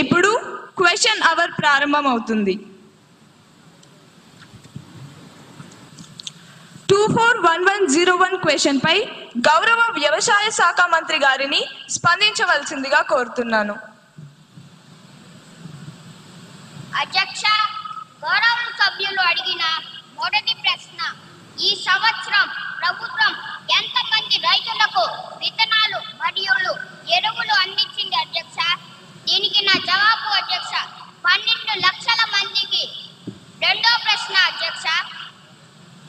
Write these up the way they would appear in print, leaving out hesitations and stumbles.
ఇప్పుడు question hour ప్రారంభమవుతుంది. 241101 question పై గౌరవ వ్యవసాయ శాఖ మంత్రి గారిని స్పందించవలసిందిగా కోరుతున్నాను. అధ్యక్ష, గౌరవ సభ్యులు అడిగిన మొదటి ప్రశ్న, ఈ సంవత్సరం ప్రభుత్వం ఎంతమంది రైతులకు విత్తనాలు మరియు ఎరువులు అందించింది అధ్యక్ష? దీనికి నా జవాబు అధ్యక్ష, 12 లక్షల మందికి. రెండో ప్రశ్న అధ్యక్ష,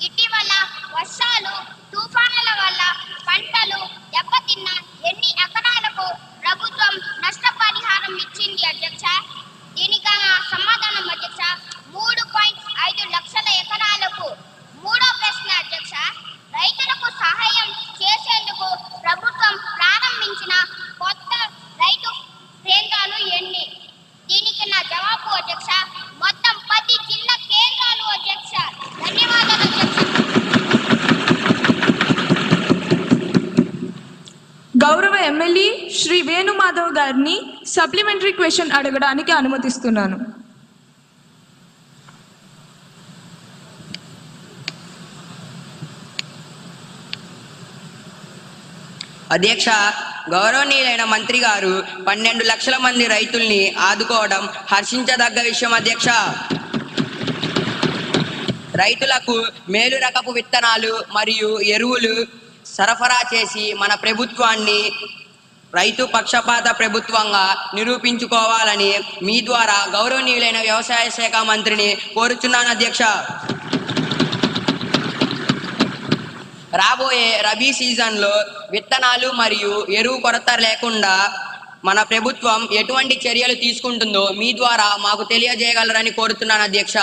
ఇటీవల వర్షాలు తుఫానుల వల్ల పంటలు దెబ్బతిన్న ఎన్ని ఎకరాలకు ప్రభుత్వం నష్టపరిహారం ఇచ్చింది అధ్యక్ష? దీనికి సమాధానం అధ్యక్ష, 3.5 లక్షల ఎకరాలకు. మూడో ప్రశ్న అధ్యక్ష, రైతులకు సహాయం చేసేందుకు ప్రభుత్వం ప్రారంభించిన కొత్త రైతు కేంద్రాలు ఎన్ని? దీనికి నా జవాబు అధ్యక్ష, మొత్తం 10 జిల్లా కేంద్రాలు అధ్యక్ష. ధన్యవాదాలు అధ్యక్ష. గౌరవ ఎమ్మెల్యే శ్రీ వేణుమాధవ్ గారిని సప్లిమెంటరీ క్వశ్చన్ అడగడానికి అనుమతిస్తున్నాను. అధ్యక్ష, గౌరవనీయులైన మంత్రి గారు 12 లక్షల మంది రైతుల్ని ఆదుకోవడం హర్షించదగ్గ విషయం అధ్యక్ష. రైతులకు మేలు రకపు విత్తనాలు మరియు ఎరువులు సరఫరా చేసి మన ప్రభుత్వాన్ని రైతు పక్షపాత ప్రభుత్వంగా నిరూపించుకోవాలని మీ ద్వారా గౌరవనీయులైన వ్యవసాయ శాఖ మంత్రిని కోరుచున్నాను అధ్యక్ష. రాబోయే రబీ సీజన్లో విత్తనాలు మరియు ఎరువు కొరత లేకుండా మన ప్రభుత్వం ఎటువంటి చర్యలు తీసుకుంటుందో మీ ద్వారా మాకు తెలియజేయగలరని కోరుతున్నాను అధ్యక్ష.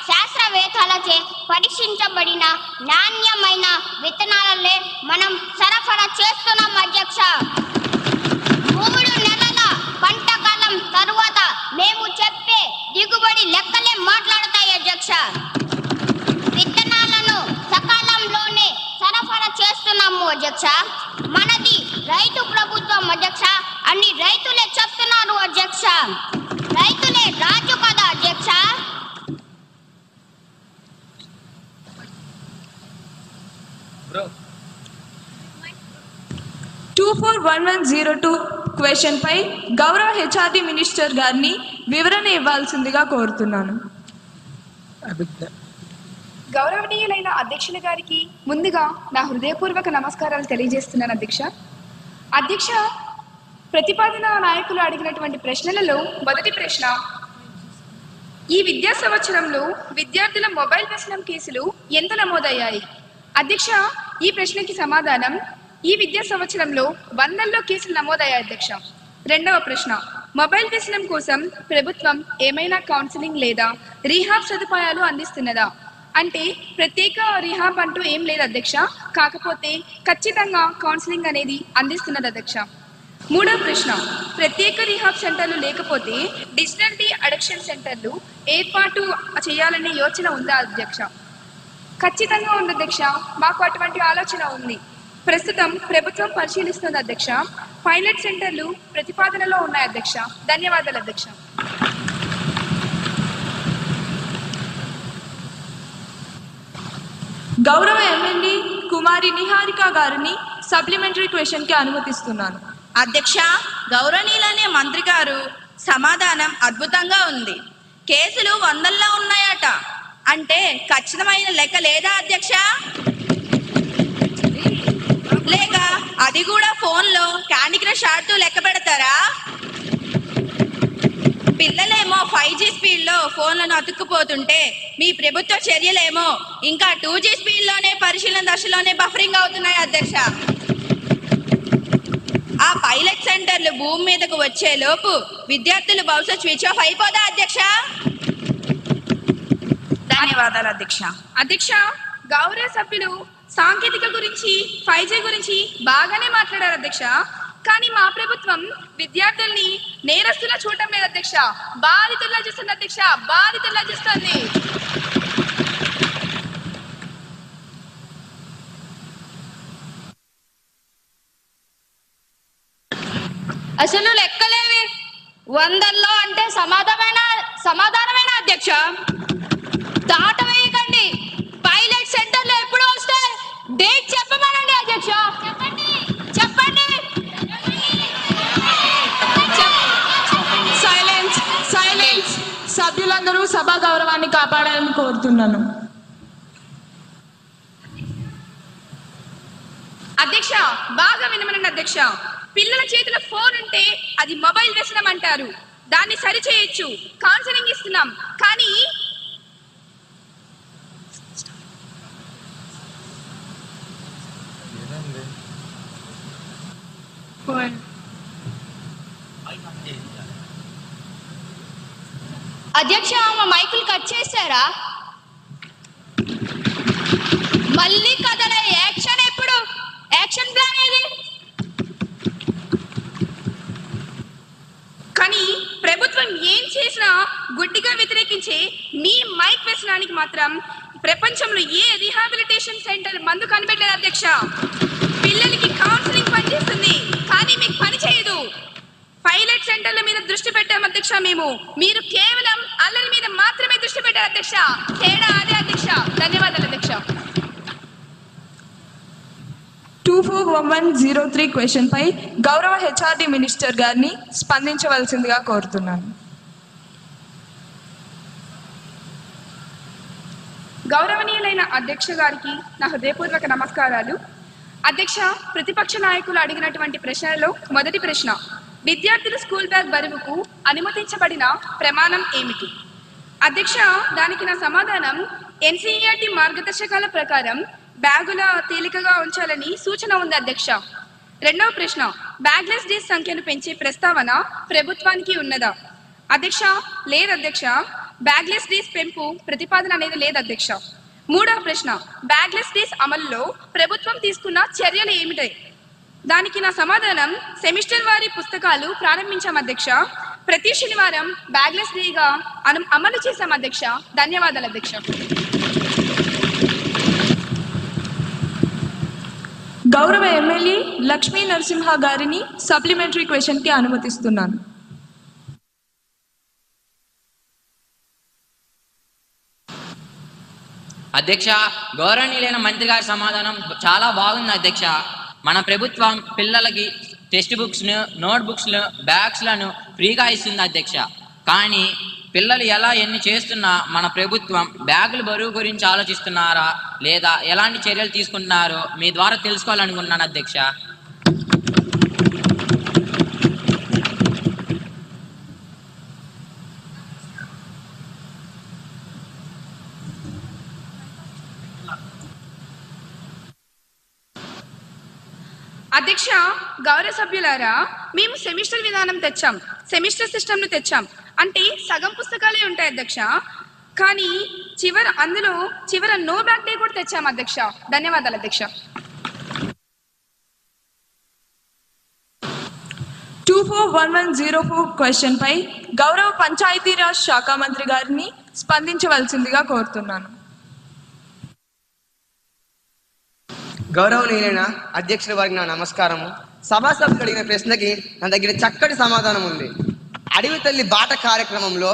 శాస్త్రవేత్తలచే పరీక్షించబడిన నాణ్యమైన విత్తనాలనే మనం సరఫరా చేస్తున్నాం అధ్యక్ష. 3 నెలల పంట కాలం తరువాత మేము చెప్పే దిగుబడి లెక్కలే మాట్లాడతాయి అధ్యక్ష. విత్తనాలను సకాలంలోనే సరఫరా చేస్తున్నాము అధ్యక్ష. మనది రైతు ప్రభుత్వం అధ్యక్ష. అన్ని రైతులే చెప్తున్నారు అధ్యక్ష. రైతులే రాజు కదా అధ్యక్ష. 241102 క్వశ్చన్ పై గౌరవ హెచ్ఆర్డి మినిస్టర్ గారిని వివరణ ఇవ్వాల్సిందిగా కోరుతున్నాను. గౌరవనీయులైన అధ్యక్షుల గారికి ముందుగా నా హృదయపూర్వక నమస్కారాలు తెలియజేస్తున్నాను అధ్యక్ష. అధ్యక్ష, ప్రతిపాదన నాయకులు అడిగినటువంటి ప్రశ్నలలో మొదటి ప్రశ్న, ఈ విద్యా సంవత్సరంలో విద్యార్థుల మొబైల్ వ్యసనం కేసులు ఎంత నమోదయ్యాయి? అధ్యక్ష, ఈ ప్రశ్నకి సమాధానం, ఈ విద్యా సంవత్సరంలో 100లో కేసులు నమోదయ్యాయి అధ్యక్ష. రెండవ ప్రశ్న, మొబైల్ వ్యసనం కోసం ప్రభుత్వం ఏమైనా కౌన్సిలింగ్ లేదా రీహాబ్ సదుపాయాలు అందిస్తున్నదా? అంటే ప్రత్యేక రీహాబ్ అంటూ ఏం లేదు అధ్యక్ష, కాకపోతే ఖచ్చితంగా కౌన్సిలింగ్ అనేది అందిస్తున్నది అధ్యక్ష. మూడవ ప్రశ్న, ప్రత్యేక రీహాబ్ సెంటర్లు లేకపోతే డిజిటల్ డి అడిక్షన్ సెంటర్లు ఏర్పాటు చేయాలనే యోచన ఉందా అధ్యక్ష? ఖచ్చితంగా ఉంది అధ్యక్ష, మాకు అటువంటి ఆలోచన ఉంది. ప్రస్తుతం ప్రభుత్వం పరిశీలిస్తుంది అధ్యక్ష. పైలట్ సెంటర్లు ప్రతిపాదనలో ఉన్నాయి అధ్యక్ష. ధన్యవాదాలు అధ్యక్ష. గౌరవ ఎమ్మెల్యే కుమారి నిహారిక గారిని సప్లిమెంటరీ క్వశ్చన్ కి అనుమతిస్తున్నాను. అధ్యక్ష, గౌరవనీయులనే మంత్రి గారు సమాధానం అద్భుతంగా ఉంది. కేసులు 100లో ఉన్నాయట అంటే ఖచ్చితమైన లెక్క లేదా అధ్యక్ష? లేక అది కూడా ఫోన్లో క్యాండీ క్రష్ ఆడుతూ లెక్క పెడతారా? పిల్లలేమో 5G స్పీడ్లో ఫోన్లను అతుక్కుపోతుంటే మీ ప్రభుత్వ చర్యలేమో ఇంకా 2G స్పీడ్లోనే పరిశీలన దశలోనే బఫరింగ్ అవుతున్నాయి అధ్యక్ష. ఆ పైలట్ సెంటర్లు భూమి మీదకు వచ్చే లోపు విద్యార్థులు భవిష్యత్ స్విచ్ ఆఫ్ అయిపోదా అధ్యక్ష? ధన్యవాదాలు అధ్యక్ష. అధ్యక్ష, గౌరవ సభ్యులు సాంకేతిక గురించి 5G గురించి బాగానే మాట్లాడారు అధ్యక్ష. కానీ మా ప్రభుత్వం విద్యార్థుల్ని నేరస్తులా చూడటం లేదు అధ్యక్ష, బాధితుల్లా చూస్తుంది అధ్యక్ష, బాధితుల్లా చూస్తుంది. అసలు లెక్కలేవి. 100లో అంటే సమాధానమైన అధ్యక్ష. దాట వేయకండి. పైలట్ సెంటర్లో ఎప్పుడు వస్తాయి? డేట్ చెప్పమనండి అధ్యక్ష. చెప్పండి. Silence silence. సభ్యులందరూ సభా గౌరవాన్ని కాపాడాలని కోరుతున్నాను. అధ్యక్ష, బాగా వినమనండి అధ్యక్ష. పిల్లల చేతిలో ఫోన్ ఉంటే అది మొబైల్ వ్యసనం అంటారు. దాన్ని సరిచేయొచ్చు, కౌన్సిలింగ్ ఇస్తున్నాం. కానీ అధ్యక్ష, మా మైకులు కట్ చేశారా? మళ్ళీ కథల యాక్షన్ ఎప్పుడు? యాక్షన్ ప్లాన్ ఏది? కానీ ప్రభుత్వం ఏం చేసినా గుడ్డిగా వ్యతిరేకించే మీ మైక్ వ్యసనానికి మాత్రం ప్రపంచంలో ఏ రీహాబిలిటేషన్ సెంటర్ మందు కనిపెట్టలేదు అధ్యక్ష. పిల్లలకి కౌన్సిలింగ్ పనిచేస్తుంది, కానీ మీకు పని చేయదు. పైలట్ సెంటర్ల మీద దృష్టి పెట్టాం అధ్యక్ష మేము. మీరు కేవలం అల్లరి మీద మాత్రమే దృష్టి పెట్టారు అధ్యక్ష. తేడా అదే అధ్యక్ష. ధన్యవాదాలు అధ్యక్ష. 241103 క్వశ్చన్ పై గౌరవ హెచ్ఆర్డి మినిస్టర్ గారిని స్పందించవలసిందిగా కోరుతున్నాను. గౌరవనీయులైన అధ్యక్ష గారికి నా హృదయపూర్వక నమస్కారాలు. అధ్యక్ష, ప్రతిపక్ష నాయకులు అడిగినటువంటి ప్రశ్నలలో మొదటి ప్రశ్న, విద్యార్థులు స్కూల్ బ్యాగ్ బరువుకు అనుమతించబడిన ప్రమాణం ఏమిటి? అధ్యక్ష, దానికి నా సమాధానం ఎన్సీఈఆర్టీ మార్గదర్శకాల ప్రకారం బ్యాగుల తేలికగా ఉంచాలని సూచన ఉంది అధ్యక్ష. రెండవ ప్రశ్న, బ్యాగ్లెస్ డేస్ సంఖ్యను పెంచే ప్రస్తావన ప్రభుత్వానికి ఉన్నదా? అధ్యక్ష, లేదు అధ్యక్ష. బ్యాగ్లెస్ డేస్ పెంపు ప్రతిపాదన అనేది లేదు అధ్యక్ష. మూడవ ప్రశ్న, బ్యాగ్లెస్ డేస్ అమలులో ప్రభుత్వం తీసుకున్న చర్యలు ఏమిటి? దానికి నా సమాధానం సెమిస్టర్ వారి పుస్తకాలు ప్రారంభించాం అధ్యక్ష. ప్రతి శనివారం బ్యాగ్లెస్ డేగా అమలు చేశాం అధ్యక్ష. ధన్యవాదాలు అధ్యక్ష. గౌరవ ఎమ్మెల్యే లక్ష్మీ నరసింహ గారిని సప్లిమెంటరీ క్వశ్చన్ కి అనుమతిస్తున్నాను. అధ్యక్ష, గౌరవనీయులైన మంత్రి గారి సమాధానం చాలా బాగుంది అధ్యక్ష. మన ప్రభుత్వం పిల్లలకి టెక్స్ట్ బుక్స్ను, నోట్ బుక్స్ను, బ్యాగ్స్లను ఫ్రీగా ఇస్తుంది అధ్యక్ష. కానీ పిల్లలు ఎన్ని చేస్తున్నా మన ప్రభుత్వం బ్యాగుల బరువు గురించి ఆలోచిస్తున్నారా లేదా ఎలాంటి చర్యలు తీసుకుంటున్నారో మీ ద్వారా తెలుసుకోవాలనుకుంటున్నాను అధ్యక్ష. అధ్యక్ష, గౌరవ సభ్యులారా, మేము సెమిస్టర్ విధానం తెచ్చాం, సెమిస్టర్ సిస్టమ్ను తెచ్చాం. అంటే సగం పుస్తకాలే ఉంటాయి అధ్యక్ష. కానీ అందులో చివర నో బ్యాగ్ డే కూడా తెచ్చాం అధ్యక్ష. ధన్యవాదాలు అధ్యక్ష. 241104 క్వశ్చన్ పై గౌరవ పంచాయతీరాజ్ శాఖ మంత్రి గారిని స్పందించవలసిందిగా కోరుతున్నాను. గౌరవనీయులైన అధ్యక్షుల వారికి నా నమస్కారము. సభాసభ్యులు అడిగిన ప్రశ్నకి నా దగ్గర చక్కటి సమాధానం ఉంది. అడవి తల్లి బాట కార్యక్రమంలో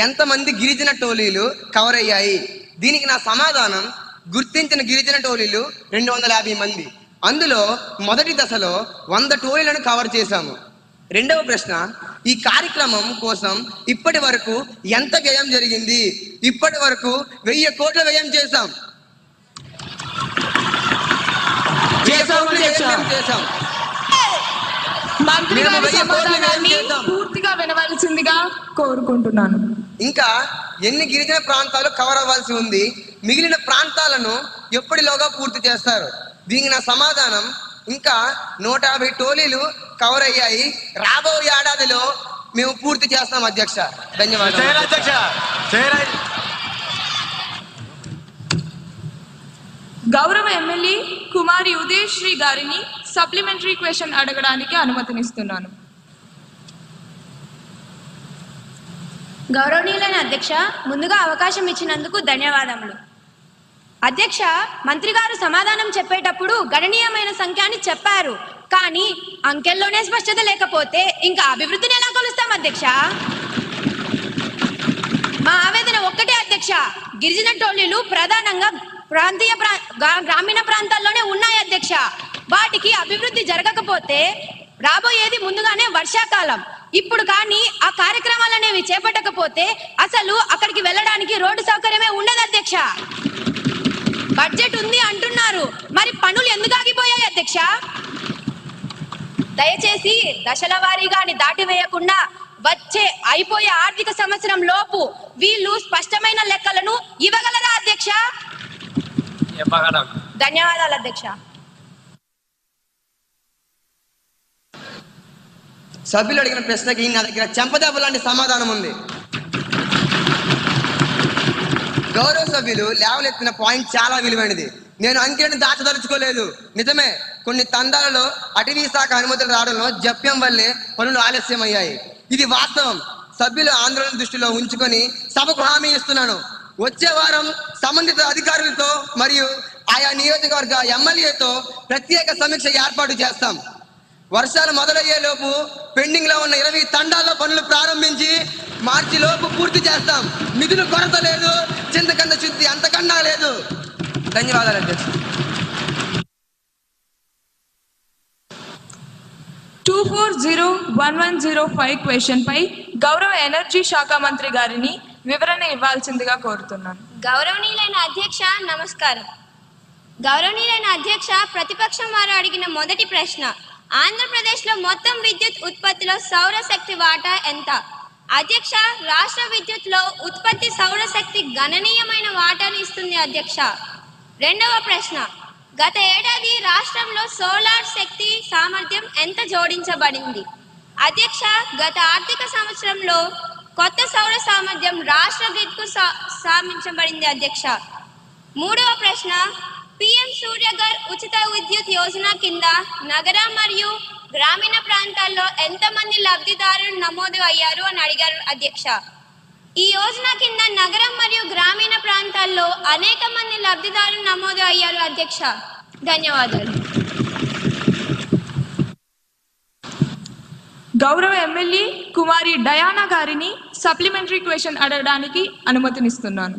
ఎంతమంది గిరిజన టోలీలు కవర్ అయ్యాయి? దీనికి నా సమాధానం, గుర్తించిన గిరిజన టోలీలు 250 మంది. అందులో మొదటి దశలో 100 టోలీలను కవర్ చేశాము. రెండవ ప్రశ్న, ఈ కార్యక్రమం కోసం ఇప్పటి వరకు ఎంత వ్యయం జరిగింది? ఇప్పటి వరకు 1000 కోట్ల వ్యయం చేశాం. మంత్రి గారి సమాధానాన్ని పూర్తిగా వినవలసిందిగా కోరుకుంటున్నాను. ఇంకా ఎన్ని గిరిజన ప్రాంతాలు కవర్ అవ్వాల్సి ఉంది? మిగిలిన ప్రాంతాలను ఎప్పటిలోగా పూర్తి చేస్తారు? దీనికి నా సమాధానం, ఇంకా 150 టోలీలు కవర్ అయ్యాయి. రాబోయే ఏడాదిలో మేము పూర్తి చేస్తాం అధ్యక్ష. ధన్యవాదాలు. గౌరవ ఎమ్మెల్యే కుమారి ఉదయశ్రీ గారిని సప్లిమెంటరీ క్వశ్చన్ అడగడానికి అనుమతినిస్తున్నాను. గౌరవనీయులైన అధ్యక్ష, ముందుగా అవకాశం ఇచ్చినందుకు ధన్యవాదములు. అధ్యక్ష, మంత్రి గారు సమాధానం చెప్పేటప్పుడు గణనీయమైన సంఖ్య అని చెప్పారు, కానీ అంకెల్లోనే స్పష్టత లేకపోతే ఇంకా అభివృద్ధిని ఎలా కొలుస్తాం అధ్యక్ష? మా ఆవేదన ఒక్కటే అధ్యక్ష, గిరిజన టోలీలు ప్రధానంగా గ్రామీణ ప్రాంతాల్లోనే ఉన్నాయి అధ్యక్ష. వాటికి అభివృద్ధి జరగకపోతే రాబోయేది ముందుగానే వర్షాకాలం. ఇప్పుడు కానీ ఆ కార్యక్రమాలు అనేవి చేపట్టకపోతే అసలు అక్కడికి వెళ్ళడానికి రోడ్డు సౌకర్యమే ఉండదు అధ్యక్ష. బడ్జెట్ ఉంది అంటున్నారు, మరి పనులు ఎందుకు ఆగిపోయాయి అధ్యక్ష? దయచేసి దశల వారీగాని దాటివేయకుండా వచ్చే అయిపోయే ఆర్థిక సంవత్సరం లోపు వీళ్ళు స్పష్టమైన లెక్కలను ఇవ్వగలరా అధ్యక్ష? ధన్యవాదాలు అధ్యక్ష. సభ్యులు అడిగిన ప్రశ్నకి నా దగ్గర చెంపదెబ్బ లాంటి సమాధానం ఉంది. గౌరవ సభ్యులు లేవలెత్తిన పాయింట్ చాలా విలువైనది. నేను అంకెను దాచదలుచుకోలేదు. నిజమే, కొన్ని తండాలలో అటవీ శాఖ అనుమతులు రావడంలో జప్యం వల్లే పనులు ఆలస్యమయ్యాయి. ఇది వాస్తవం. సభ్యులు ఆందోళన దృష్టిలో ఉంచుకొని సభకు హామీ ఇస్తున్నాను, వచ్చే వారం సంబంధిత అధికారులతో మరియు ఆయా నియోజకవర్గ ఎమ్మెల్యేతో ప్రత్యేక సమీక్ష ఏర్పాటు చేస్తాం. వర్షాలు మొదలయ్యేలోపు పెండింగ్ లో ఉన్న 20 తండాల్లో పనులు ప్రారంభించి మార్చి లోపు పూర్తి చేస్తాం. నిధులు కొరత లేదు, చింతకన్నా శుద్ధి అంతకన్నా లేదు. ధన్యవాదాలు అధ్యక్ష. 240105 క్వశ్చన్ పై గౌరవ ఎనర్జీ శాఖ మంత్రి గారిని వివరణ ఇవ్వాల్సిందిగా కోరుతున్నాను. గౌరవనీయులైన అధ్యక్ష నమస్కారం. గౌరవనీయులైన అధ్యక్ష, ప్రతిపక్షం వారు అడిగిన మొదటి ప్రశ్న, ఆంధ్రప్రదేశ్లో మొత్తం విద్యుత్ ఉత్పత్తిలో సౌరశక్తి వాటా ఎంత? అధ్యక్ష, రాష్ట్ర విద్యుత్లో ఉత్పత్తి సౌరశక్తి గణనీయమైన వాటాను ఇస్తుంది అధ్యక్ష. రెండవ ప్రశ్న, గత ఏడాది రాష్ట్రంలో సోలార్ శక్తి సామర్థ్యం ఎంత జోడించబడింది? అధ్యక్ష, గత ఆర్థిక సంవత్సరంలో కొత్త సౌర సామర్థ్యం రాష్ట్ర గ్రిడ్కు సాధించబడింది అధ్యక్ష. మూడవ ప్రశ్న, పిఎం సూర్యఘర్ ఉచిత విద్యుత్ యోజన కింద నగర మరియు గ్రామీణ ప్రాంతాల్లో ఎంతమంది లబ్ధిదారులు నమోదు అయ్యారు అని అడిగారు అధ్యక్ష. ఈ యోజన కింద నగరం మరియు గ్రామీణ ప్రాంతాల్లో అనేక మంది లబ్ధిదారులు నమోదు అయ్యారు అధ్యక్ష. ధన్యవాదాలు. గౌరవ ఎమ్మెల్యే కుమారి డయానా గారిని సప్లిమెంటరీ క్వశ్చన్ అడగడానికి అనుమతినిస్తున్నాను.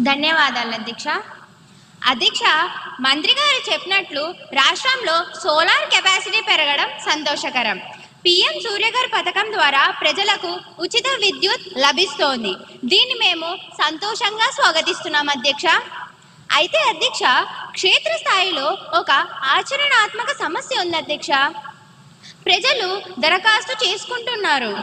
ధన్యవాదాలు అధ్యక్ష. అధ్యక్ష, మంత్రి గారు చెప్పినట్లు రాష్ట్రంలో సోలార్ కెపాసిటీ పెరగడం సంతోషకరం. పిఎం సూర్యఘర్ పథకం ద్వారా ప్రజలకు ఉచిత విద్యుత్ లభిస్తోంది. దీన్ని మేము సంతోషంగా స్వాగతిస్తున్నాం అధ్యక్ష. అయితే అధ్యక్ష, క్షేత్రస్థాయిలో ఒక ఆచరణాత్మక సమస్య ఉంది అధ్యక్ష. ప్రజలు దరఖాస్తు చేసుకుంటున్నారు,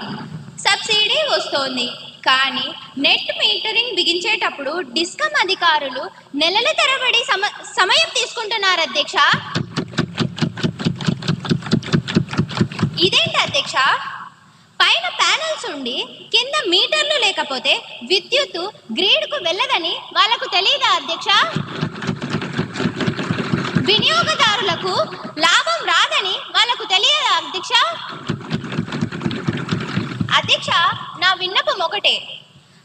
సబ్సిడీ వస్తోంది, కానీ నెట్ మీటరింగ్ బిగించేటప్పుడు డిస్కమ్ అధికారులు నెలల తరబడి సమయం తీసుకుంటున్నారు అధ్యక్ష. ఇదేంటి అధ్యక్ష? పైన ప్యానల్స్ ఉండి కింద మీటర్లు లేకపోతే విద్యుత్తు గ్రిడ్కు వెళ్ళదని వాళ్ళకు తెలియదా అధ్యక్ష? వినియోగదారులకు లాభం రాదని వాళ్ళకు తెలియదా అధ్యక్ష? అధ్యక్ష, నా విన్నపం ఒకటే,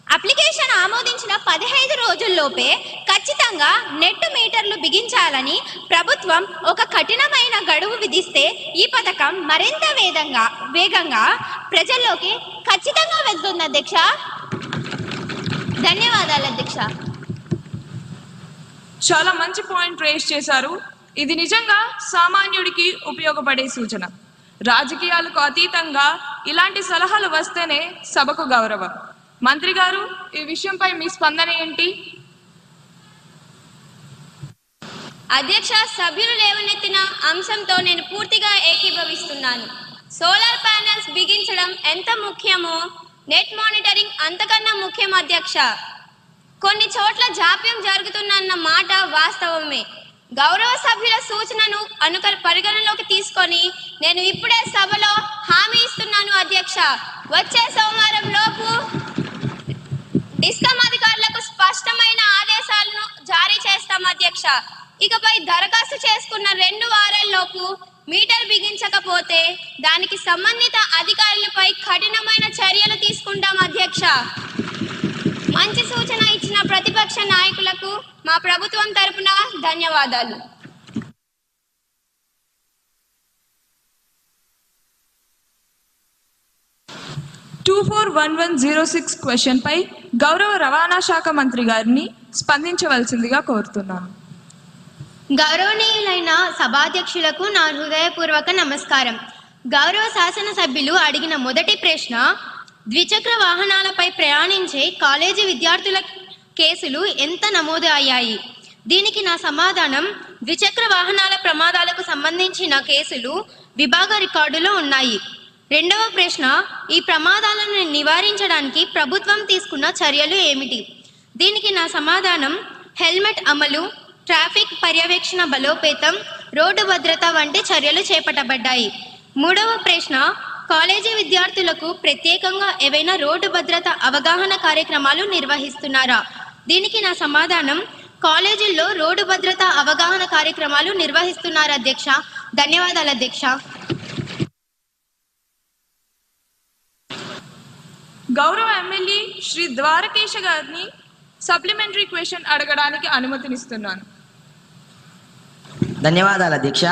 అప్లికేషన్ ఆమోదించిన 15 రోజుల్లోపే ఖచ్చితంగా నెట్ మీటర్లు బిగించాలని ప్రభుత్వం ఒక కఠినమైన గడువు విధిస్తే ఈ పథకం మరింత వేగంగా ప్రజల్లోకి ఖచ్చితంగా వెళ్తుంది అధ్యక్ష. ధన్యవాదాలు అధ్యక్ష. చాలా మంచి పాయింట్ రేస్ చేశారు. ఇది నిజంగా సామాన్యుడికి ఉపయోగపడే సూచన. రాజకీయాలకు అతీతంగా ఇలాంటి సలహాలు వస్తేనే సభకు గౌరవం. మంత్రి గారు, ఈ విషయంపై మీ స్పందన ఏంటి? అధ్యక్ష, సభ్యులు లేవనెత్తిన అంశంతో నేను పూర్తిగా ఏకీభవిస్తున్నాను. సోలార్ ప్యానెల్స్ బిగించడం ఎంత ముఖ్యమో నెట్ మానిటరింగ్ అంతకన్నా ముఖ్యం అధ్యక్ష. కొన్ని చోట్ల జాప్యం జరుగుతున్న మాట వాస్తవమే. గౌరవ సభ్యుల సూచనను పరిగణలోకి తీసుకొని నేను ఇప్పుడే సభలో హామీ ఇస్తున్నాను అధ్యక్ష. వచ్చే సోమవారం లోపు డిస్కమ్ అధికారులకు స్పష్టమైన ఆదేశాలను జారీ చేస్తాం అధ్యక్ష. ఇకపై దరఖాస్తు చేసుకున్న 2 వారాల్లోపు మీటర్ బిగించకపోతే దానికి సంబంధిత అధికారులపై కఠినమైన చర్యలు తీసుకుంటాం అధ్యక్ష. మంచి సూచన ఇచ్చిన ప్రతిపక్ష నాయకులకు మా ప్రభుత్వం తరపున ధన్యవాదాలు. 241106 క్వశ్చన్పై గౌరవ రవాణా శాఖ మంత్రి గారిని స్పందించవలసిందిగా కోరుతున్నాను. గౌరవనీయులైన సభాధ్యక్షులకు నా హృదయపూర్వక నమస్కారం. గౌరవ శాసనసభ్యులు అడిగిన మొదటి ప్రశ్న, ద్విచక్ర వాహనాలపై ప్రయాణించే కాలేజీ విద్యార్థుల కేసులు ఎంత నమోదు అయ్యాయి? దీనికి నా సమాధానం, ద్విచక్ర వాహనాల ప్రమాదాలకు సంబంధించిన కేసులు విభాగ రికార్డులో ఉన్నాయి. రెండవ ప్రశ్న, ఈ ప్రమాదాలను నివారించడానికి ప్రభుత్వం తీసుకున్న చర్యలు ఏమిటి? దీనికి నా సమాధానం, హెల్మెట్ అమలు, ట్రాఫిక్ పర్యవేక్షణ బలోపేతం, రోడ్డు భద్రత వంటి చర్యలు చేపట్టబడ్డాయి. మూడవ ప్రశ్న, కాలేజీ విద్యార్థులకు ప్రత్యేకంగా ఏవైనా రోడ్డు భద్రత అవగాహన కార్యక్రమాలు నిర్వహిస్తున్నారా? దీనికి నా సమాధానం, కాలేజీల్లో రోడ్డు భద్రత అవగాహన కార్యక్రమాలు నిర్వహిస్తున్నారు అధ్యక్ష. ధన్యవాదాలు అధ్యక్ష. గౌరవ ఎమ్మెల్యే శ్రీ ద్వారకేశ గారిని సప్లిమెంటరీ క్వశ్చన్ అడగడానికి అనుమతినిస్తున్నాను. ధన్యవాదాలు అధ్యక్ష.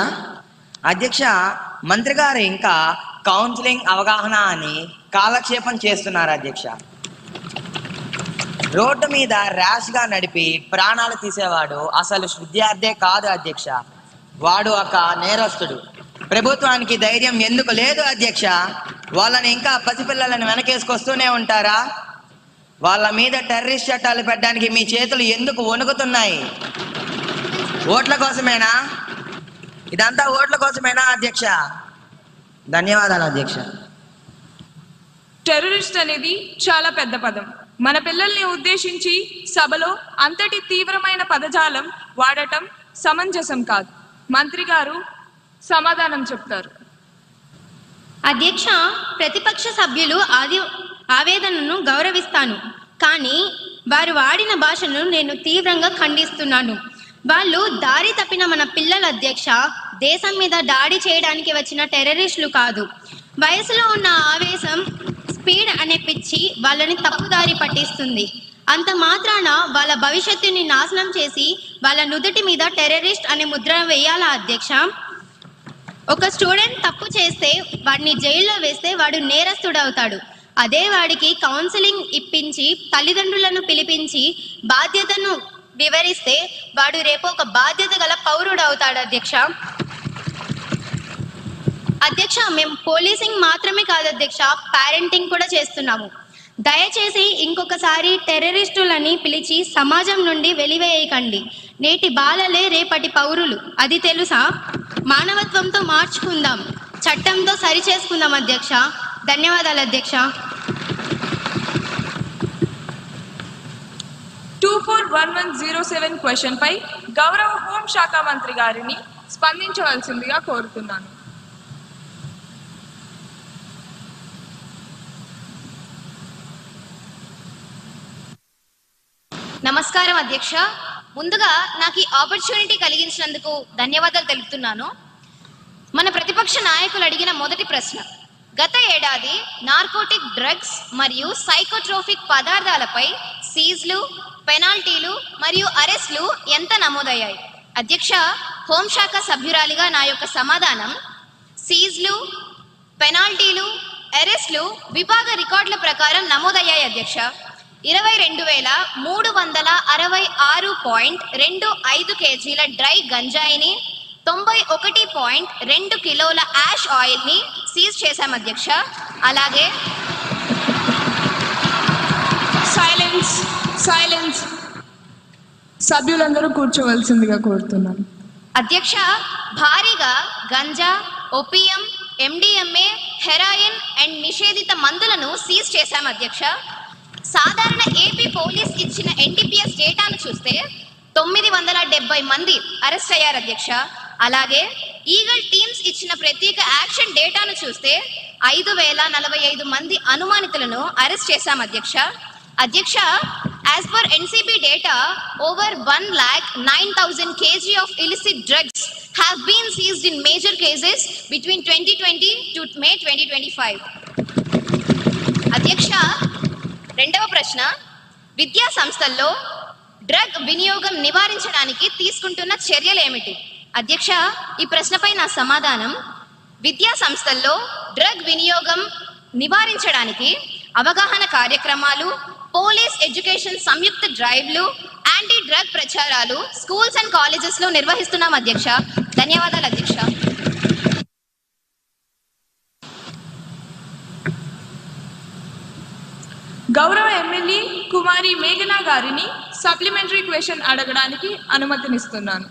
అధ్యక్ష, మంత్రి గారు ఇంకా కౌన్సిలింగ్ అవగాహన అని కాలక్షేపం చేస్తున్నారు అధ్యక్ష. రోడ్డు మీద ర్యాష్గా నడిపి ప్రాణాలు తీసేవాడు అసలు విద్యార్థే కాదు అధ్యక్ష, వాడు ఒక నేరస్తుడు. ప్రభుత్వానికి ధైర్యం ఎందుకు లేదు అధ్యక్ష? వాళ్ళని ఇంకా పసిపిల్లలను వెనకేసుకొస్తూనే ఉంటారా? వాళ్ళ మీద టెర్రరిస్ట్ చట్టాలు పెట్టడానికి మీ చేతులు ఎందుకు వణుకుతున్నాయి? ఓట్ల కోసమేనా? ఇదంతా ఓట్ల కోసమేనా అధ్యక్ష? ధన్యవాదాలు అధ్యక్ష. టెర్రరిస్ట్ అనేది చాలా పెద్ద పదం. మన పిల్లల్ని ఉద్దేశించి సభలో అంతటి తీవ్రమైన పదజాలం వాడటం సమంజసం కాదు. మంత్రి గారు సమాధానం చెప్తారు. అధ్యక్ష, ప్రతిపక్ష సభ్యులు ఆవేదనను గౌరవిస్తాను, కానీ వారు వాడిన భాషను నేను తీవ్రంగా ఖండిస్తున్నాను. వాళ్ళు దారి తప్పిన మన పిల్లల అధ్యక్ష, దేశం మీద దాడి చేయడానికి వచ్చిన టెర్రరిస్టులు కాదు. వయసులో ఉన్న ఆవేశం, స్పీడ్ అనే పిచ్చి వాళ్ళని తప్పుదారి పట్టిస్తుంది. అంత మాత్రాన వాళ్ళ భవిష్యత్తుని నాశనం చేసి వాళ్ళ నుదుటి మీద టెర్రరిస్ట్ అనే ముద్ర వేయాలా అధ్యక్ష? ఒక స్టూడెంట్ తప్పు చేస్తే వాడిని జైల్లో వేస్తే వాడు నేరస్తుడవుతాడు. అదే వాడికి కౌన్సిలింగ్ ఇప్పించి తల్లిదండ్రులను పిలిపించి బాధ్యతను వివరిస్తే వాడు రేపు ఒక బాధ్యత గల పౌరుడు అవుతాడు అధ్యక్ష. అధ్యక్ష, మేము పోలీసింగ్ మాత్రమే కాదు అధ్యక్ష, పేరెంటింగ్ కూడా చేస్తున్నాము. దయచేసి ఇంకొకసారి టెర్రరిస్టులని పిలిచి సమాజం నుండి వెలివేయకండి. నేటి బాలలే రేపటి పౌరులు, అది తెలుసా? మానవత్వంతో మార్చుకుందాం, చట్టంతో సరిచేసుకుందాం అధ్యక్ష. ధన్యవాదాలు అధ్యక్ష. 241107 క్వశ్చన్పై గౌరవ హోంశాఖ మంత్రి గారిని స్పందించవలసిందిగా కోరుతున్నాను. నమస్కారం అధ్యక్ష. ముందుగా నాకు ఈ ఆపర్చునిటీ కలిగించినందుకు ధన్యవాదాలు తెలుపుతున్నాను. మన ప్రతిపక్ష నాయకులు అడిగిన మొదటి ప్రశ్న, గత ఏడాది నార్కోటిక్ డ్రగ్స్ మరియు సైకోట్రోఫిక్ పదార్థాలపై సీజ్లు, పెనాల్టీలు మరియు అరెస్టులు ఎంత నమోదయ్యాయి? అధ్యక్ష, హోంశాఖ సభ్యురాలిగా నా యొక్క సమాధానం, సీజ్లు, పెనాల్టీలు, అరెస్టులు విభాగ రికార్డుల ప్రకారం నమోదయ్యాయి అధ్యక్ష. 22,366.25 కేజీల డ్రై గంజాయిని, 91.2 కిలోల యాష్ ఆయిల్ని సీజ్ చేశాం అధ్యక్ష. అలాగే సైలెన్స్ సభ్యులందరూ కూర్చోవలసిందిగా కోరుతున్నాను. అధ్యక్ష, భారీగా ganja, opium, MDMA, heroin and నిషేధిత మందులను సీజ్ చేశాం అధ్యక్ష. సాధారణ ఏపీ పోలీస్ ఇచ్చిన ఎన్టీపీఎస్ డేటాను చూస్తే 970 మంది అరెస్ట్ అయ్యారు అధ్యక్ష. అలాగే ఈగల్ టీమ్స్ ఇచ్చిన ప్రత్యేక యాక్షన్ డేటాను చూస్తే 5,045 మంది అనుమానితులను అరెస్ట్ చేశాం అధ్యక్ష. అధ్యక్ష, as per NCB data, over 1,09,000 kg of illicit drugs have been seized in major cases between 2020 to May 2025. అధ్యక్ష, రెండవ ప్రశ్న, విద్యా సంస్థల్లో డ్రగ్ వినియోగం నివారించడానికి తీసుకుంటున్న చర్యలు ఏమిటి? అధ్యక్ష, ఈ ప్రశ్నపై నా సమాధానం, విద్యా సంస్థల్లో డ్రగ్ వినియోగం నివారించడానికి అవగాహన కార్యక్రమాలు, పోలీస్ ఎడ్యుకేషన్ సంయుక్త డ్రైవ్లు, యాంటీ డ్రగ్ ప్రచారాలు స్కూల్స్ అండ్ కాలేజెస్ లో నిర్వహిస్తున్నాం అధ్యక్ష. ధన్యవాదాలు అధ్యక్ష. గౌరవ ఎమ్మెల్యే కుమారి మేఘనా గారిని సప్లిమెంటరీ క్వశ్చన్ అడగడానికి అనుమతినిస్తున్నాను.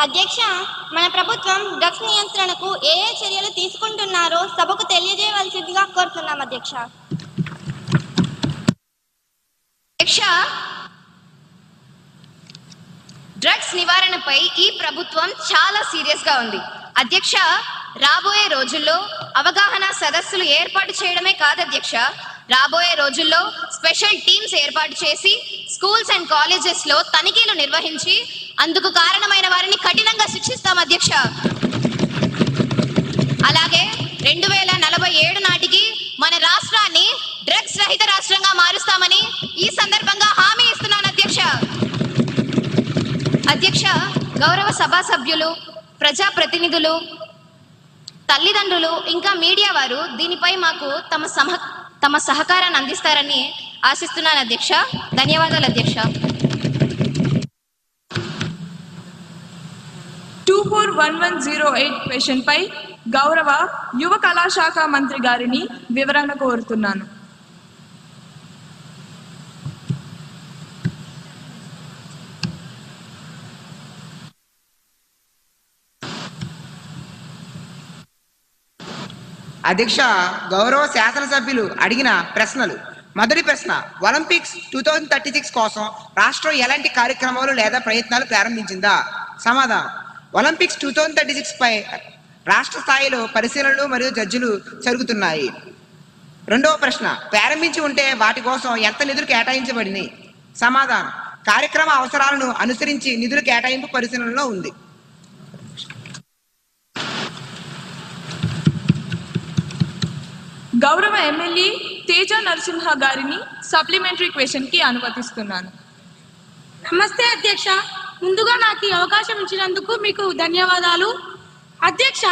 అధ్యక్ష, మన ప్రభుత్వం డ్రగ్స్ నియంత్రణకు ఏ చర్యలు తీసుకుంటున్నారో సభకు తెలియజేయవలసిందిగా కోరుతున్నాం అధ్యక్ష. అధ్యక్ష, డ్రగ్స్ నివారణపై ఈ ప్రభుత్వం చాలా సీరియస్ గా ఉంది. అధ్యక్ష, రాబోయే రోజుల్లో అవగాహన సదస్సులు ఏర్పాటు చేయడమే కాదు అధ్యక్ష, రాబోయే రోజుల్లో స్పెషల్ టీమ్స్ ఏర్పాటు చేసి స్కూల్స్ అండ్ కాలేజెస్ లో తనిఖీలు నిర్వహించి అందుకు కారణమైన వారిని కఠినంగా శిక్షిస్తాం అధ్యక్ష. అలాగే 2047 నాటికి మన రాష్ట్రాన్ని డ్రగ్స్ రహిత రాష్ట్రంగా మారుస్తామని ఈ సందర్భంగా హామీ ఇస్తున్నాను అధ్యక్ష. అధ్యక్ష, గౌరవ సభా సభ్యులు, ప్రజాప్రతినిధులు, తల్లిదండ్రులు ఇంకా మీడియా వారు దీనిపై మాకు తమ సహకారాన్ని అందిస్తారని ఆశిస్తున్నాను అధ్యక్ష. ధన్యవాదాలు అధ్యక్ష. 241108 క్వశ్చన్ పై గౌరవ యువ కళాశాఖ మంత్రి గారిని వివరణ కోరుతున్నాను. అధ్యక్ష, గౌరవ శాసనసభ్యులు అడిగిన ప్రశ్నలు. మొదటి ప్రశ్న, ఒలింపిక్స్ 2036 కోసం రాష్ట్రం ఎలాంటి కార్యక్రమాలు లేదా ప్రయత్నాలు ప్రారంభించిందా? సమాధానం, ఒలింపిక్స్ 2036 పై రాష్ట్ర స్థాయిలో పరిశీలనలు మరియు జడ్జిలు జరుగుతున్నాయి. రెండవ ప్రశ్న, ప్రారంభించి ఉంటే వాటి కోసం ఎంత నిధులు కేటాయించబడింది? సమాధానం, కార్యక్రమ అవసరాలను అనుసరించి నిధుల కేటాయింపు పరిశీలనలో ఉంది. గౌరవ ఎమ్మెల్యే తేజ నరసింహ గారిని సప్లిమెంటరీ క్వశ్చన్ కి అనుమతిస్తున్నాను. నమస్తే అధ్యక్ష, ముందుగా నాకు ఈ అవకాశం ఇచ్చినందుకు మీకు ధన్యవాదాలు. అధ్యక్ష,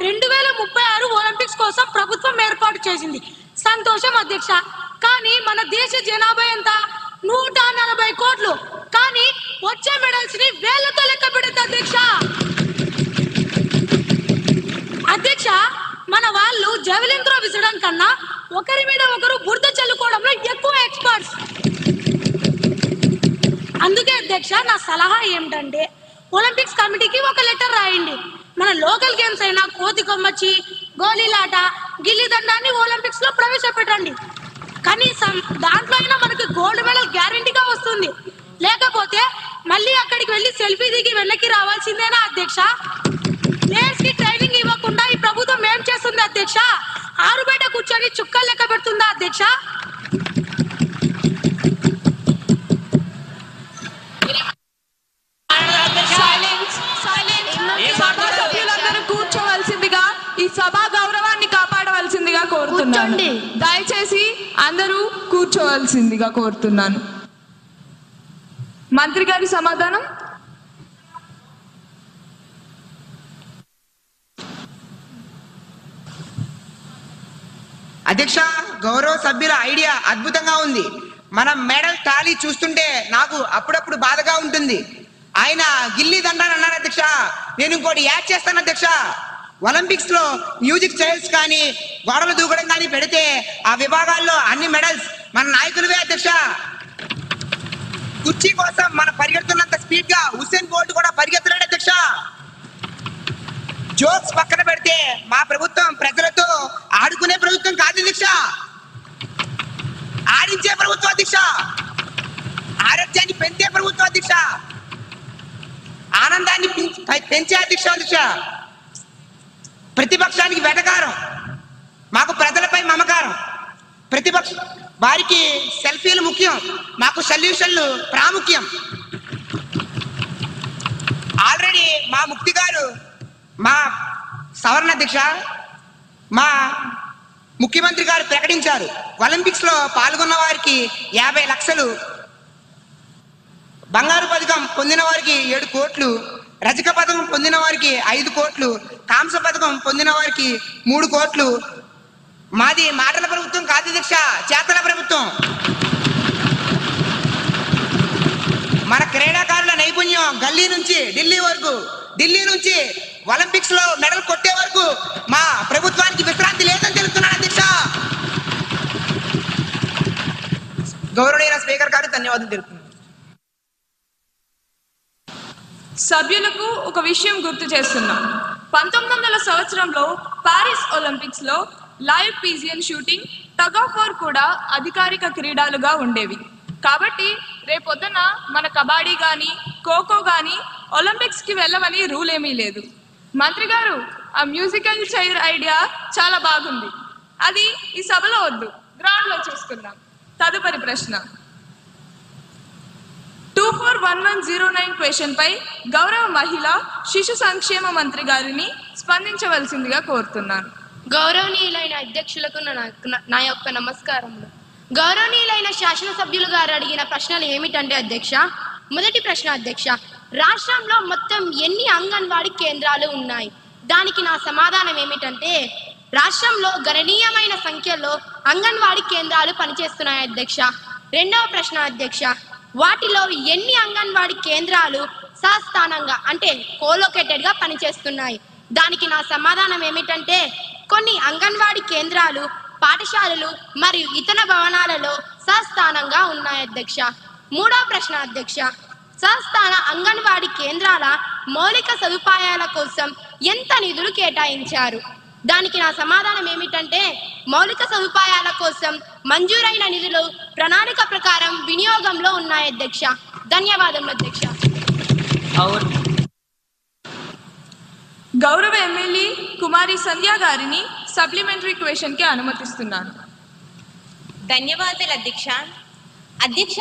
2036 ఒలింపిక్స్ కోసం ప్రభుత్వం ఏర్పాటు చేసింది, సంతోషం అధ్యక్ష. కానీ మన దేశ జనాభా ఎంత? 140 కోట్లు. కానీ వచ్చే మెడల్స్ ని వేలతో లెక్క పెడుతుంది అధ్యక్ష. అధ్యక్ష, మన వాళ్ళు జెవెలిన్ త్రో విసరడం కన్నా ఒకరి మీద ఒకరు బురద చల్లుకోవడంలో ఎక్కువ ఎక్స్పర్ట్స్. అందుకే అధ్యక్ష, నా సలహా ఏమిటంటే ఒలింపిక్స్ కమిటీకి ఒక లెటర్ రాయండి. మన లోకల్ గేమ్స్ అయినా కోతి కొమ్మచ్చి, గోళీలాట, గిల్లి దండాన్ని ఒలింపిక్స్ లో ప్రవేశపెట్టండి. కనీసం దాంట్లో అయినా మనకి గోల్డ్ మెడల్ గ్యారెంటీగా వస్తుంది. లేకపోతే మళ్ళీ అక్కడికి వెళ్ళి సెల్ఫీ దిగి వెనక్కి రావాల్సిందేనా అధ్యక్ష? ప్లేయర్స్ కి ట్రైనింగ్ ఇవ్వకుండా ఈ ప్రభుత్వం ఏం చేస్తుంది అధ్యక్ష? ఆరు బయట కూర్చొని చుక్కలు లెక్క పెడుతుందా అధ్యక్ష? సభ్యులందరూ కూర్చోవలసిందిగా, ఈ సభా గౌరవాన్ని కాపాడవలసిందిగా కోరుతున్నాను. దయచేసి అందరూ కూర్చోవలసిందిగా కోరుతున్నాను. మంత్రి గారి సమాధానం. అధ్యక్ష, గౌరవ సభ్యుల ఐడియా అద్భుతంగా ఉంది. మన మెడల్ టాలీ చూస్తుంటే నాకు అప్పుడప్పుడు బాధగా ఉంటుంది. ఆయన గిల్లీ దండాన్ని అన్నారు అధ్యక్ష, నేను ఇంకోటి యాడ్ చేస్తాను అధ్యక్ష. ఒలింపిక్స్ లో మ్యూజిక్ చైర్స్ కానీ గోడలు దూకడం కానీ పెడితే ఆ విభాగాల్లో అన్ని మెడల్స్ మన నాయకులవే అధ్యక్ష. కుర్చీ కోసం మన పరిగెడుతున్నంత స్పీడ్ గా హుస్సేన్ బోల్ట్ కూడా పరిగెత్తలేడు అధ్యక్ష. జోక్స్ పక్కన పెడితే మా ప్రభుత్వం ప్రజలతో ఆడుకునే ప్రభుత్వం కాదు అధ్యక్ష, ఆడించే ప్రభుత్వం అధ్యక్ష, ఆరోగ్యాన్ని పెంచే ప్రభుత్వం అధ్యక్ష, ఆనందాన్ని పెంచే అధ్యక్ష. ప్రతిపక్షానికి వెటకారం, మాకు ప్రజలపై మమకారం. ప్రతిపక్ష వారికి సెల్ఫీలు ముఖ్యం, మాకు సొల్యూషన్లు ప్రాముఖ్యం. ఆల్రెడీ మా ముక్తి గారు, మా సవరణ అధ్యక్ష, మా ముఖ్యమంత్రి గారు ప్రకటించారు, ఒలింపిక్స్ లో పాల్గొన్న వారికి 50 లక్షలు, బంగారు పథకం పొందిన వారికి 7 కోట్లు, రజక పథకం పొందిన వారికి 5 కోట్లు, కాంస్య పథకం పొందిన వారికి 3 కోట్లు, మాది మాటల ప్రభుత్వం కాదు అధ్యక్ష, చేతల ప్రభుత్వం. మన క్రీడాకారుల నైపుణ్యం గల్లీ నుంచి ఢిల్లీ వరకు, ఢిల్లీ నుంచి ఒలింపిక్స్ లో మెడల్ కొట్టే వరకు మా ప్రభుత్వానికి విశ్రాంతి లేదని తెలుస్తున్నాను అధ్యక్ష. గౌరవనీయ స్పీకర్ గారు ధన్యవాదాలు తెలుపుతున్నాను. సభ్యులకు ఒక విషయం గుర్తు చేస్తున్నాం. 1900 సంవత్సరంలో పారిస్ ఒలింపిక్స్ లో live pigeon shooting, tug of war కూడా అధికారిక క్రీడలుగా ఉండేవి. కాబట్టి రేపొద్దున మన కబడ్డీ కానీ ఖోఖో కానీ ఒలింపిక్స్ కి వెళ్ళవని రూల్ ఏమీ లేదు. మంత్రి గారు, ఆ మ్యూజికల్ చైర్ ఐడియా చాలా బాగుంది. అది ఈ సభలో వద్దు, గ్రౌండ్ లో చూసుకుందాం. తదుపరి ప్రశ్న 241109 క్వశ్చన్ పై గౌరవ మహిళా శిశు సంక్షేమ మంత్రి గారిని స్పందించవలసిందిగా కోరుతున్నాను. గౌరవనీయులైన అధ్యక్షులకు నా యొక్క నమస్కారములు. గౌరవనీయులైన శాసనసభ్యులు గారు అడిగిన ప్రశ్నలు ఏమిటంటే అధ్యక్ష, మొదటి ప్రశ్న అధ్యక్ష, రాష్ట్రంలో మొత్తం ఎన్ని అంగన్వాడీ కేంద్రాలు ఉన్నాయి? దానికి నా సమాధానం ఏమిటంటే రాష్ట్రంలో గణనీయమైన సంఖ్యలో అంగన్వాడీ కేంద్రాలు పనిచేస్తున్నాయి అధ్యక్ష. రెండవ ప్రశ్న అధ్యక్ష, వాటిలో ఎన్ని అంగన్వాడీ కేంద్రాలు సస్థానంగా అంటే కోలొకేటెడ్ గా పనిచేస్తున్నాయి? దానికి నా సమాధానం ఏమిటంటే కొన్ని అంగన్వాడీ కేంద్రాలు పాఠశాలలు మరియు ఇతర భవనాలలో సస్థానంగా ఉన్నాయి అధ్యక్ష. మూడవ ప్రశ్న అధ్యక్ష, సస్థాన అంగన్వాడీ కేంద్రాల మౌలిక సదుపాయాల కోసం ఎంత నిధులు కేటాయించారు? దానికి నా సమాధానం ఏమిటంటే మౌలిక సదుపాయాల కోసం మంజూరైన నిధులు ప్రణాళిక ప్రకారం వినియోగంలో ఉన్నాయి అధ్యక్ష. ధన్యవాదములు అధ్యక్ష. గౌరవ ఎమ్మెల్యే కుమారి సంధ్య గారిని సప్లిమెంటరీ క్వశ్చన్ కి అనుమతిస్తున్నాను. ధన్యవాదాలు అధ్యక్ష. అధ్యక్ష,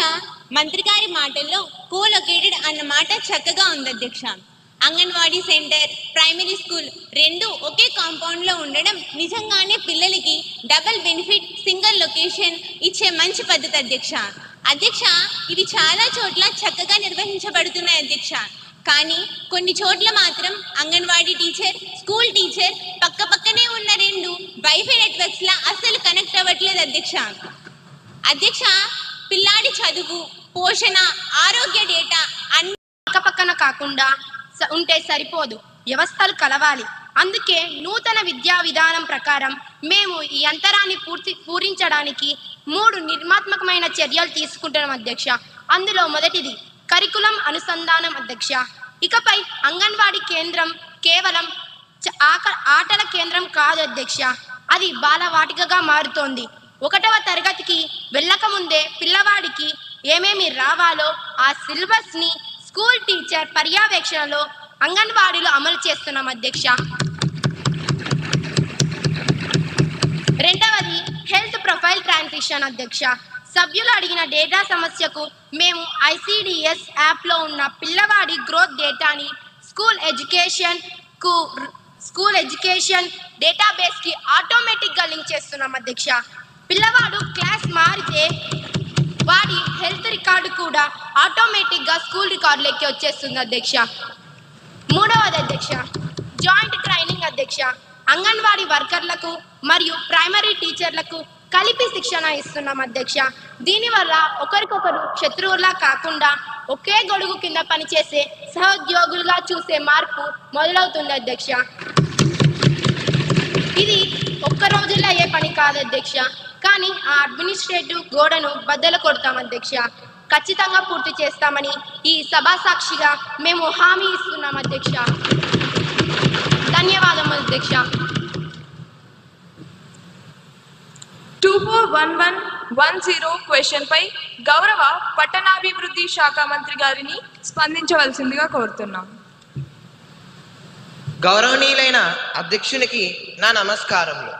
మంత్రి గారి మాటల్లో కోలొకేటెడ్ అన్న మాట చక్కగా ఉంది అధ్యక్ష. అంగన్వాడీ సెంటర్, ప్రైమరీ స్కూల్ రెండు ఒకే కాంపౌండ్ లో ఉండడం నిజంగానే పిల్లలకి డబుల్ బెనిఫిట్, సింగిల్ లొకేషన్ ఇచ్చే మంచి పద్ధతి అధ్యక్ష. అధ్యక్ష, ఇది చాలా చోట్ల చక్కగా నిర్వహించబడుతున్నాయి అధ్యక్ష. కానీ కొన్ని చోట్ల మాత్రం అంగన్వాడీ టీచర్, స్కూల్ టీచర్ పక్క పక్కనే ఉన్న రెండు వైఫై నెట్వర్క్స్ లా అస్సలు కనెక్ట్ అవ్వట్లేదు అధ్యక్ష. అధ్యక్ష, పిల్లాడి చదువు, పోషణ, ఆరోగ్య డేటా అన్ని పక్క పక్కన కాకుండా ఉంటే సరిపోదు, వ్యవస్థలు కలవాలి. అందుకే నూతన విద్యా విధానం ప్రకారం మేము ఈ అంతరాన్ని పూరించడానికి 3 నిర్మాత్మకమైన చర్యలు తీసుకుంటున్నాం అధ్యక్ష. అందులో మొదటిది కరికులం అనుసంధానం అధ్యక్ష. ఇకపై అంగన్వాడీ కేంద్రం కేవలం ఆటల కేంద్రం కాదు అధ్యక్ష, అది బాలవాటికగా మారుతోంది. 1వ తరగతికి వెళ్ళక ముందే పిల్లవాడికి ఏమేమి రావాలో ఆ సిలబస్ ని స్కూల్ టీచర్ పర్యవేక్షణలో అంగన్వాడీలో అమలు చేస్తున్నాం అధ్యక్ష. రెండవది హెల్త్ ప్రొఫైల్ ట్రాన్సిషన్ అధ్యక్ష. సభ్యులు అడిగిన డేటా సమస్యకు మేము ICDS యాప్లో ఉన్న పిల్లవాడి గ్రోత్ డేటాని స్కూల్ ఎడ్యుకేషన్ డేటాబేస్కి ఆటోమేటిక్గా లింక్ చేస్తున్నాం అధ్యక్ష. పిల్లవాడు క్లాస్ మారితే వాడి హెల్త్ రికార్డు కూడా ఆటోమేటిక్గా స్కూల్ రికార్డులకి వచ్చేస్తుంది అధ్యక్ష. మూడవది అధ్యక్ష జాయింట్ ట్రైనింగ్ అధ్యక్ష. అంగన్వాడీ వర్కర్లకు మరియు ప్రైమరీ టీచర్లకు కలిపి శిక్షణ ఇస్తున్నాం అధ్యక్ష. దీనివల్ల ఒకరికొకరు శత్రువులా కాకుండా ఒకే గొడుగు కింద పనిచేసే సహోద్యోగులుగా చూసే మార్పు మొదలవుతుంది అధ్యక్ష. ఇది ఒక్క రోజుల్లో అయ్యే పని కాదు అధ్యక్ష, కానీ ఆ అడ్మినిస్ట్రేటివ్ గోడను బద్దలు కొడతాం అధ్యక్ష. ఖచ్చితంగా పూర్తి చేస్తామని ఈ సభా సాక్షిగా మేము హామీ ఇస్తున్నాం అధ్యక్ష. ధన్యవాదములు అధ్యక్ష. 241110 క్వశ్చన్ పై గౌరవ పట్టణాభివృద్ధి శాఖ మంత్రి గారిని స్పందించవలసిందిగా కోరుతున్నాం. గౌరవనీయులైన అధ్యక్షునికి నా నమస్కారములు.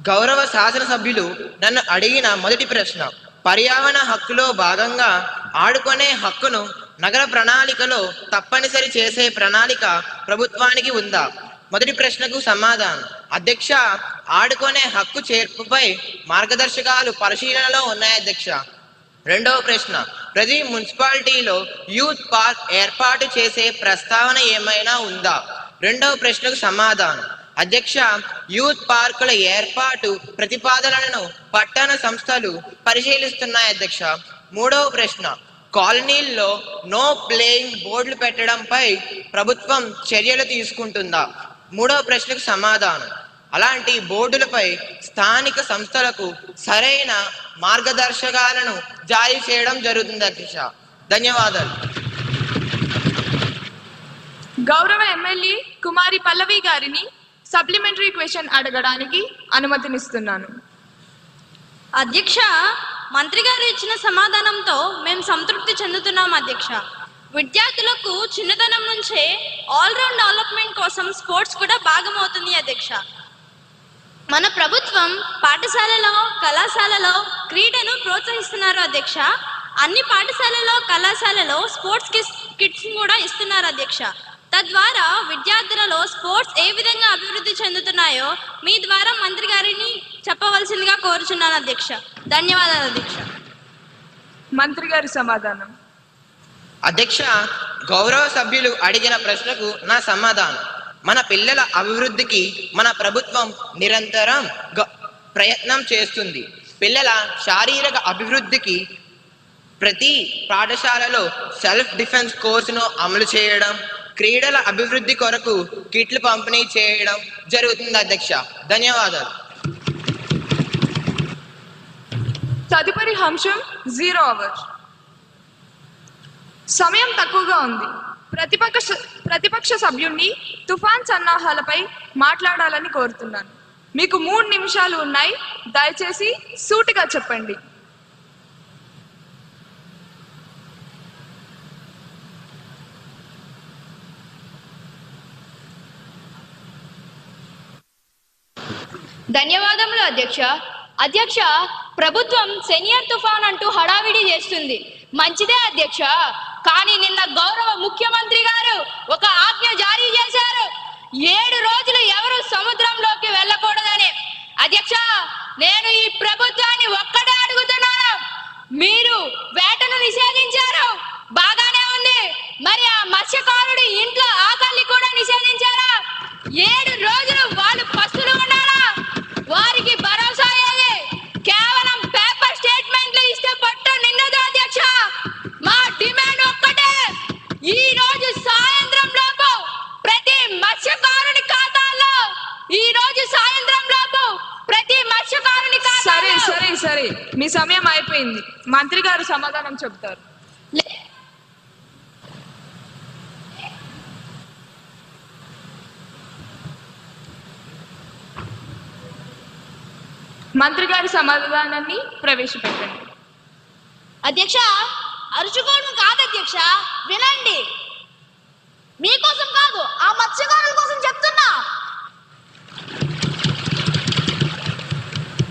గౌరవ శాసనసభ్యులు నన్ను అడిగిన మొదటి ప్రశ్న, పర్యావరణ హక్కులో భాగంగా ఆడుకునే హక్కును నగర ప్రణాళికలో తప్పనిసరి చేసే ప్రణాళిక ప్రభుత్వానికి ఉందా? మొదటి ప్రశ్నకు సమాధానం, అధ్యక్ష, ఆడుకునే హక్కు చేర్పుపై మార్గదర్శకాలు పరిశీలనలో ఉన్నాయి అధ్యక్ష. రెండవ ప్రశ్న, ప్రతి మున్సిపాలిటీలో యూత్ పార్క్ ఏర్పాటు చేసే ప్రస్తావన ఏమైనా ఉందా? రెండవ ప్రశ్నకు సమాధానం, అధ్యక్ష, యూత్ పార్కుల ఏర్పాటు ప్రతిపాదనలను పట్టణ సంస్థలు పరిశీలిస్తున్నాయి అధ్యక్ష. మూడవ ప్రశ్న, కాలనీల్లో నో ప్లేయింగ్ బోర్డులు పెట్టడంపై ప్రభుత్వం చర్యలు తీసుకుంటుందా? మూడవ ప్రశ్నకు సమాధానం, అలాంటి బోర్డులపై స్థానిక సంస్థలకు సరైన మార్గదర్శకాలను జారీ చేయడం జరుగుతుంది అధ్యక్ష. ధన్యవాదాలు. గౌరవ ఎమ్మెల్యే కుమారి పల్లవి గారిని సప్లిమెంటరీ క్వశ్చన్ అడగడానికి అనుమతినిస్తున్నాను. అధ్యక్ష, మంత్రి గారు ఇచ్చిన సమాధానంతో మేము సంతృప్తి చెందుతున్నాం అధ్యక్ష. విద్యార్థులకు చిన్నతనం నుంచే ఆల్రౌండ్ డెవలప్మెంట్ కోసం స్పోర్ట్స్ కూడా భాగమవుతుంది అధ్యక్ష. మన ప్రభుత్వం పాఠశాలలో కళాశాలలో క్రీడను ప్రోత్సహిస్తున్నారు అధ్యక్ష. అన్ని పాఠశాలలో కళాశాలలో స్పోర్ట్స్ కిట్స్ కూడా ఇస్తున్నారు అధ్యక్ష. తద్వారా విద్యార్థులలో స్పోర్ట్స్ ఏ విధంగా అభివృద్ధి చెందుతున్నాయో మీ ద్వారా మంత్రి గారిని చెప్పవలసిందిగా కోరుచున్నాను అధ్యక్ష. ధన్యవాదాలు అధ్యక్ష. మంత్రి గారి సమాధానం. అధ్యక్ష, గౌరవ సభ్యులు అడిగిన ప్రశ్నకు నా సమాధానం, మన పిల్లల అభివృద్ధికి మన ప్రభుత్వం నిరంతరం ప్రయత్నం చేస్తుంది. పిల్లల శారీరక అభివృద్ధికి ప్రతి పాఠశాలలో సెల్ఫ్ డిఫెన్స్ కోర్సును అమలు చేయడం, క్రీడల అభివృద్ధి కొరకు కిట్లు పంపిణీ చేయడం జరుగుతుంది అధ్యక్ష. ధన్యవాదాలు. తదుపరి అంశం 0 అవర్స్. సమయం తక్కువగా ఉంది. ప్రతిపక్ష సభ్యుణ్ణి తుఫాన్ సన్నాహాలపై మాట్లాడాలని కోరుతున్నాను. మీకు 3 నిమిషాలు ఉన్నాయి. దయచేసి సూటిగా చెప్పండి. ధన్యవాదములు అధ్యక్ష. అధ్యక్ష, ప్రభుత్వం సెనియర్ తుఫాన్ అంటూ హడావిడి చేస్తుంది. మంచిదే అధ్యక్ష. కానీ నిన్న గౌరవ ముఖ్యమంత్రి గారు ఒక ఆజ్ఞ జారీ చేశారు, 7 రోజులు ఎవరు సముద్రంలోకి వెళ్ళకూడదని. అధ్యక్ష, నేను ఈ ప్రభుత్వాన్ని ఒక్కటే అడుగుతున్నాను, మీరు వేటను నిషేధించారు, బాగానే ఉంది. మరి ఆ మత్స్యకారుడి ఇంట్లో ఆకలిని కూడా నిషేధించారా? 7 రోజులు వాళ్ళు పస్తులు ఉన్నారా? వారికి భరోసా ఏది? కేవలం పేపర్ స్టేట్మెంట్లు ఇస్తే పట్టు నిన్నదు అధ్యక్ష. మా డిమాండ్ ఒక్కటే, ఈ రోజు సాయంత్రం లోపు ప్రతి మత్స్యకారుని ఖాతాల్లో, ఈ రోజు సాయంత్రం లోపు ప్రతి మత్స్యకారుని సరే సరే సరే, మీ సమయం అయిపోయింది. మంత్రి గారు సమాధానం చెప్తారు. మంత్రి గారి సమాధానాన్ని ప్రవేశపెట్టండి. అధ్యక్ష, అరుచుకోవడం కాదు అధ్యక్ష, వినండి. మీకోసం కాదు, ఆ మత్స్యకారుల కోసం చెప్తున్నా.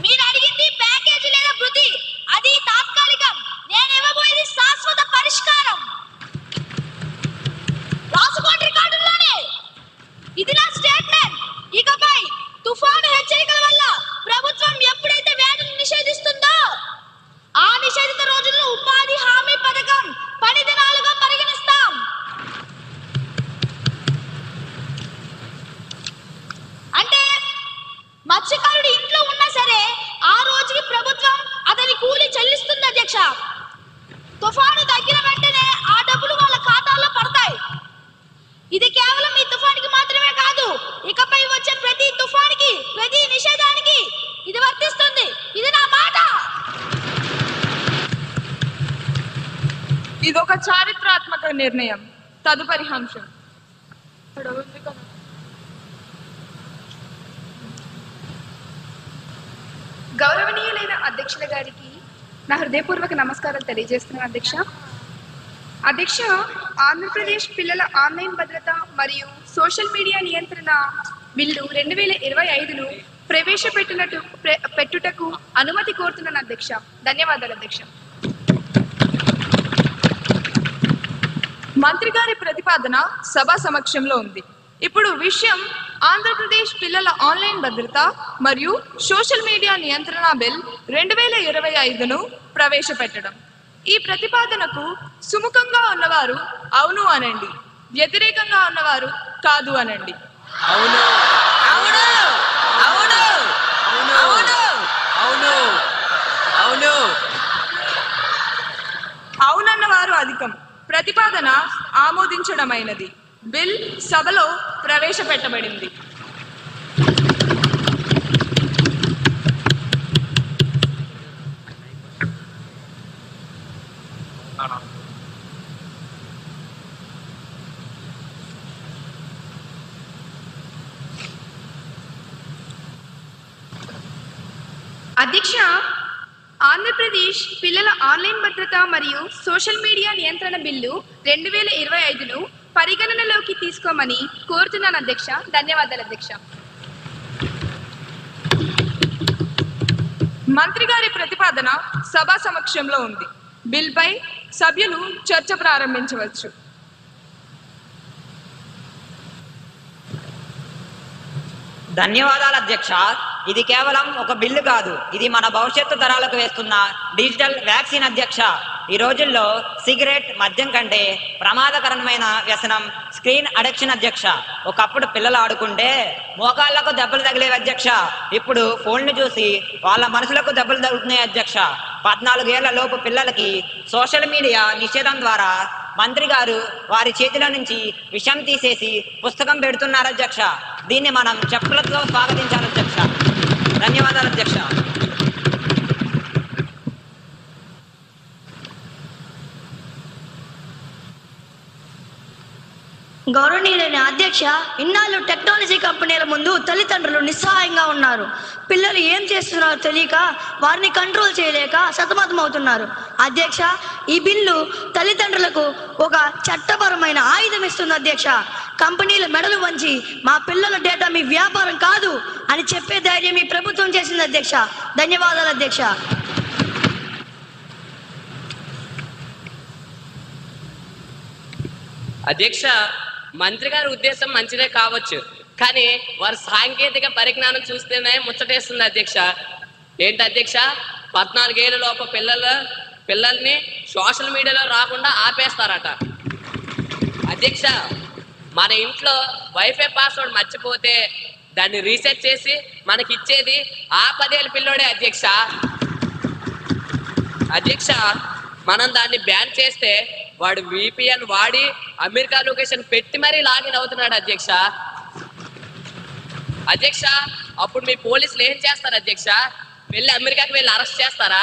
మీరు అడిగింది ప్యాకేజీ లేదా వృద్ధి, అది తాత్కాలికం. నేను ఇవ్వబోయేది శాశ్వత పరిష్కారం. రాసుకోండి రికార్డుల్లోనే. ఇది నా స్టేట్మెంట్. ఇకపై తుఫాను హెచ్చరికల వల్ల ప్రభుత్వం ఎప్పుడైతే వేటను నిషేధిస్తుందో ఆ నిషేధిత రోజుల్లో ఉపాధి హామీ పథకం 10 దినాలుగా పరిగణిస్తాం. అంటే మత్స్యకారుడు ఇంట్లో ఉన్నా సరే ఆ రోజుకి ప్రభుత్వం అతని కూలి చెల్లిస్తుంది అధ్యక్ష. తుఫాను తగ్గిన వెంటనే ఆ డబ్బులు వాళ్ళ ఖాతాల్లో పడతాయి. ఇది కేవలం ఈ తుఫానికి మాత్రమే కాదు, ఇకపై వచ్చే ప్రతి తుఫానికి, ప్రతి నిషేధానికి ఇది వర్తిస్తుంది. ఇది నా మాట. ఇదొక చారిత్రాత్మక నిర్ణయం. తదుపరి అంశం. గౌరవనీయులైన అధ్యక్షుల గారికి నా హృదయపూర్వక నమస్కారాలు తెలియజేస్తున్నాను అధ్యక్ష. అధ్యక్ష, ఆంధ్రప్రదేశ్ పిల్లల ఆన్లైన్ భద్రత మరియు సోషల్ మీడియా నియంత్రణ బిల్లు 2025ను పెట్టుటకు అనుమతి కోరుతున్నాను అధ్యక్ష. ధన్యవాదాలు అధ్యక్ష. మంత్రి గారి ప్రతిపాదన సభ సమక్షంలో ఉంది. ఇప్పుడు విషయం ఆంధ్రప్రదేశ్ పిల్లల ఆన్లైన్ భద్రత మరియు సోషల్ మీడియా నియంత్రణ బిల్ 2025ను ప్రవేశపెట్టడం. ఈ ప్రతిపాదనకు సుముఖంగా ఉన్నవారు అవును అనండి, వ్యతిరేకంగా ఉన్నవారు కాదు అనండి. అవును. ప్రాతిపదికం ప్రతిపాదన ఆమోదించడమైనది. బిల్ సభలో ప్రవేశపెట్టబడింది. అధ్యక్ష, ఆంధ్రప్రదేశ్ పిల్లల ఆన్లైన్ భద్రత మరియు సోషల్ మీడియా నియంత్రణ బిల్లు 2025ను పరిగణనలోకి తీసుకోమని కోరుతున్నాను అధ్యక్ష. ధన్యవాదాలు అధ్యక్ష. మంత్రి గారి ప్రతిపాదన సభా సమక్షంలో ఉంది. బిల్పై సభ్యులు చర్చ ప్రారంభించవచ్చు. ధన్యవాదాలు అధ్యక్ష. ఇది కేవలం ఒక బిల్లు కాదు, ఇది మన భవిష్యత్తు తరాలకు వేస్తున్న డిజిటల్ వ్యాక్సిన్ అధ్యక్ష. ఈ రోజుల్లో సిగరెట్, మద్యం కంటే ప్రమాదకరమైన వ్యసనం స్క్రీన్ అడిక్షన్ అధ్యక్ష. ఒకప్పుడు పిల్లలు ఆడుకుంటే మోకాళ్లకు దెబ్బలు తగిలేవి అధ్యక్ష. ఇప్పుడు ఫోన్లు చూసి వాళ్ళ మనసులకు దెబ్బలు తగులుతున్నాయి అధ్యక్ష. 14 ఏళ్ల లోపు పిల్లలకి సోషల్ మీడియా నిషేధం ద్వారా మంత్రి గారు వారి చేతిలో నుంచి విషం తీసేసి పుస్తకం పెడుతున్నారు అధ్యక్ష. దీన్ని మనం చెప్పులతో స్వాగతించాలి అధ్యక్ష. ధన్యవాదాలు అధ్యక్ష. గౌరవనీయులైన అధ్యక్ష, ఇన్నాళ్ళు టెక్నాలజీ కంపెనీల ముందు తల్లిదండ్రులు నిస్సహాయంగా ఉన్నారు. పిల్లలు ఏం చేస్తున్నారో తెలియక వారిని కంట్రోల్ చేయలేక సతమతమవుతున్నారు. అధ్యక్ష, ఈ బిల్లు తల్లిదండ్రులకు ఒక చట్టపరమైన ఆయుధం ఇస్తుంది అధ్యక్ష. కంపెనీల మెడలు వంచి మా పిల్లల డేటా మీ వ్యాపారం కాదు అని చెప్పే ధైర్యం ఈ ప్రభుత్వం చేసింది అధ్యక్ష. ధన్యవాదాలు అధ్యక్ష. అధ్యక్ష, మంత్రి గారి ఉద్దేశం మంచిదే కావచ్చు, కానీ వారి సాంకేతిక పరిజ్ఞానం చూస్తేనే ముచ్చటేస్తుంది అధ్యక్ష. ఏంటి అధ్యక్ష, 14 ఏళ్ళ లోపు పిల్లల్ని సోషల్ మీడియాలో రాకుండా ఆపేస్తారట. అధ్యక్ష, మన ఇంట్లో వైఫై పాస్వర్డ్ మర్చిపోతే దాన్ని రీసెట్ చేసి మనకి ఇచ్చేది ఆ 10 ఏళ్ళ పిల్లోడే అధ్యక్ష. అధ్యక్ష, మనం దాన్ని బ్యాన్ చేస్తే వాడు VPN వాడి అమెరికా లొకేషన్ పెట్టి మరీ లాగిన్ అవుతున్నాడు అధ్యక్ష. అధ్యక్ష, అప్పుడు మీ పోలీసులు ఏం చేస్తారు అధ్యక్ష? వెళ్ళి అమెరికాకి వెళ్ళి అరెస్ట్ చేస్తారా?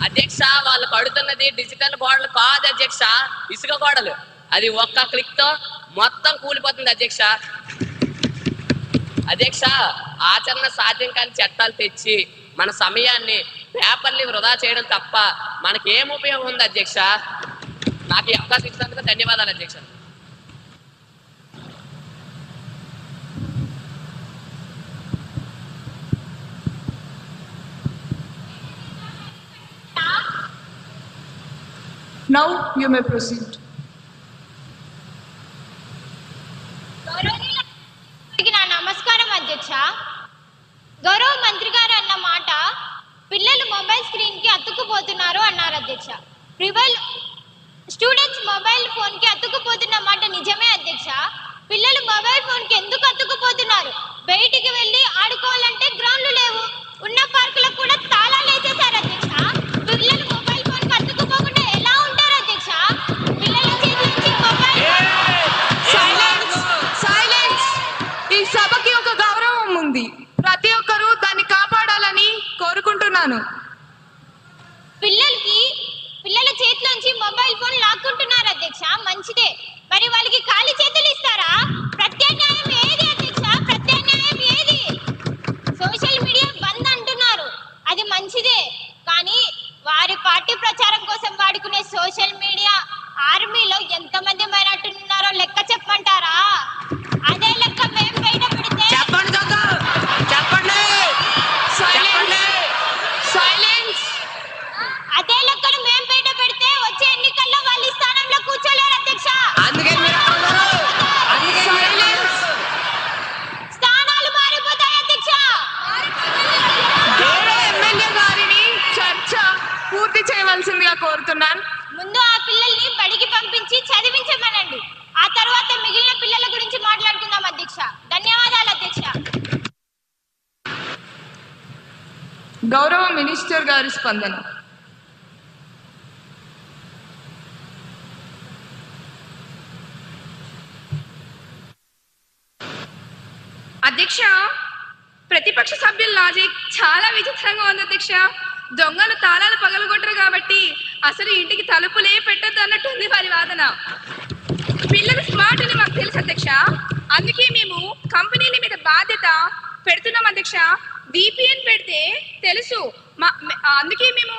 అధ్యక్ష, వాళ్ళు కడుతున్నది డిజిటల్ గోడలు కాదు అధ్యక్ష, ఇసుక గోడలు. అది ఒక్క క్లిక్ తో మొత్తం కూలిపోతుంది అధ్యక్ష. అధ్యక్ష, ఆచరణ సాధ్యం కాని చట్టాలు తెచ్చి మన సమయాన్ని పేపర్ని వృధా చేయడం తప్ప మనకేం ఉపయోగం ఉంది అధ్యక్ష? నాకు ఈ అవకాశం ఇచ్చినందుకు ధన్యవాదాలు అధ్యక్ష. Now you may proceed. నా నమస్కారం అధ్యక్ష. గౌరవ మంత్రి గారు అన్న మాట, పిల్లలు మొబైల్ స్క్రీన్ కి అతుక్కుపోతున్నారు అన్నారు అధ్యక్ష. స్టూడెంట్స్ మొబైల్ ఫోన్ కి అతుక్కుపోతున్న మాట నిజమే అధ్యక్ష. పిల్లలు మొబైల్ ఫోన్ కి ఎందుకు అతుక్కుపోతున్నారు? బయటికి వెళ్ళి ఆడుకోవాలంటే గ్రౌండ్లు లేవు, ఉన్న పార్కులకు కూడా తాళాలు వేసేసారు అధ్యక్ష. పిల్లలు మొబైల్ ఫోన్ కి అతుక్కుపోకుండా ఎలా ఉంటారు అధ్యక్ష? పిల్లల చేతి నుంచి మొబైల్ సైలెన్స్. ఈ సభకి ఒక గౌరవం ఉంది, ప్రతి ఒక్కరూ దాన్ని కాపాడాలని కోరుకుంటున్నాను. పిల్లల చేతిలోంచి మొబైల్ ఫోన్ లాక్కుంటున్నారు అధ్యక్ష. మంచిదే, మరి వాళ్ళకి ఖాళీ చేతులు ఇస్తారా? ప్రత్యామ్నాయం ఏది అధ్యక్ష? ప్రత్యామ్నాయం ఏది? సోషల్ మీడియా బంద్ అంటున్నారు, అది మంచిదే, కానీ వారి పార్టీ ప్రచారం కోసం వాడుకునే సోషల్ మీడియా ఆర్మీలో ఎంతమంది మైనార్టీలున్నారో లెక్క చెప్పమంటారా? అదే లెక్క మేము బయట పెడితే అదే లెక్కను మేము బయట పెడితే వచ్చే ఎన్నికల్లో వాళ్ళ స్థానంలో కూర్చోలేరు అధ్యక్ష. స్థానాలు మారిపోతాయి అధ్యక్ష. ఎమ్మెల్యే గారిని చర్చ పూర్తి చేయవలసిందిగా కోరుతున్నాను. ముందు ఆ పిల్లల్ని బడికి పంపించి చదివించమనండి, ఆ తర్వాత మిగిలిన పిల్లల గురించి మాట్లాడుకుందాం అధ్యక్ష. ధన్యవాదాలు అధ్యక్ష. గౌరవ మినిస్టర్ గారి స్పందన. అధ్యక్ష, ప్రతిపక్ష సభ్యుల లాజిక్ చాలా విచిత్రంగా ఉంది అధ్యక్ష. దొంగలు తాళాలు పగలగొట్టరు కాబట్టి అసలు ఇంటికి తలుపులే పెట్టద్దు అన్నట్టుంది వారి వాదన. పిల్లలు స్మార్ట్ అని మాకు తెలుసు అధ్యక్ష, అందుకే మేము కంపెనీల మీద బాధ్యత పెడుతున్నాం అధ్యక్ష. విపిఎన్ పెడితే తెలుసు, అందుకే మేము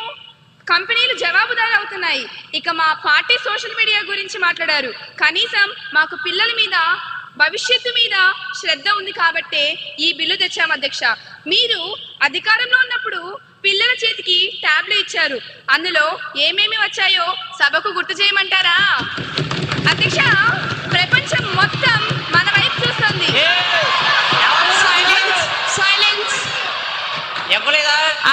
కంపెనీలు జవాబుదారు అవుతున్నాయి. ఇక మా పార్టీ సోషల్ మీడియా గురించి మాట్లాడారు. కనీసం మాకు పిల్లల మీద, భవిష్యత్తు మీద శ్రద్ధ ఉంది కాబట్టే ఈ బిల్లు తెచ్చాం అధ్యక్ష. మీరు అధికారంలో ఉన్నప్పుడు పిల్లల చేతికి ట్యాబ్లు ఇచ్చారు. అందులో ఏమేమి వచ్చాయో సభకు గుర్తు చేయమంటారా అధ్యక్ష? ప్రపంచం మొత్తం మన వైపు చూస్తుంది.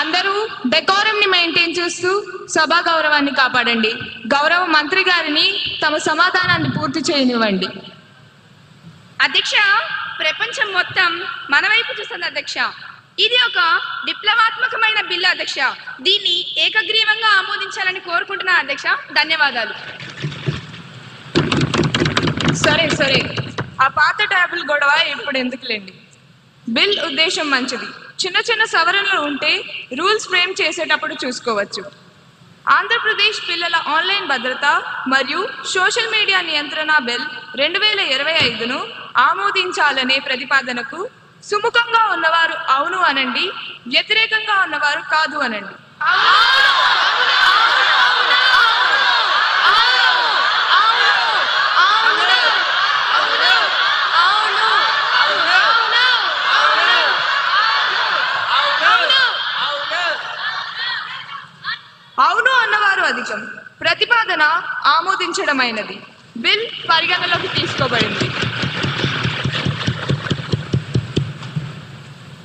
అందరూ డెకోరం ని మెయింటైన్ చేస్తూ సభా గౌరవాన్ని కాపాడండి. గౌరవ మంత్రి గారిని తమ సమాధానాన్ని పూర్తి చేయనివ్వండి. అధ్యక్ష, ప్రపంచం మొత్తం మన వైపు చూస్తుంది అధ్యక్ష. ఇది ఒక విప్లవాత్మకమైన బిల్లు అధ్యక్ష. దీన్ని ఏకగ్రీవంగా ఆమోదించాలని కోరుకుంటున్నా అధ్యక్ష. ధన్యవాదాలు. సరే సరే, ఆ పాత ట్యాబుల్ గొడవ ఇప్పుడు ఎందుకులేండి. బిల్ ఉద్దేశం మంచిది. చిన్న చిన్న సవరణలు ఉంటే రూల్స్ ఫ్రేమ్ చేసేటప్పుడు చూసుకోవచ్చు. ఆంధ్రప్రదేశ్ పిల్లల ఆన్లైన్ భద్రత మరియు సోషల్ మీడియా నియంత్రణ బిల్ 2025ను ఆమోదించాలనే ప్రతిపాదనకు సుముఖంగా ఉన్నవారు అవును అనండి, వ్యతిరేకంగా ఉన్నవారు కాదు అనండి. అవును అన్నవారు అధికం. ప్రతిపాదన ఆమోదించడమైనది. బిల్ పరిగణలోకి తీసుకోబడింది.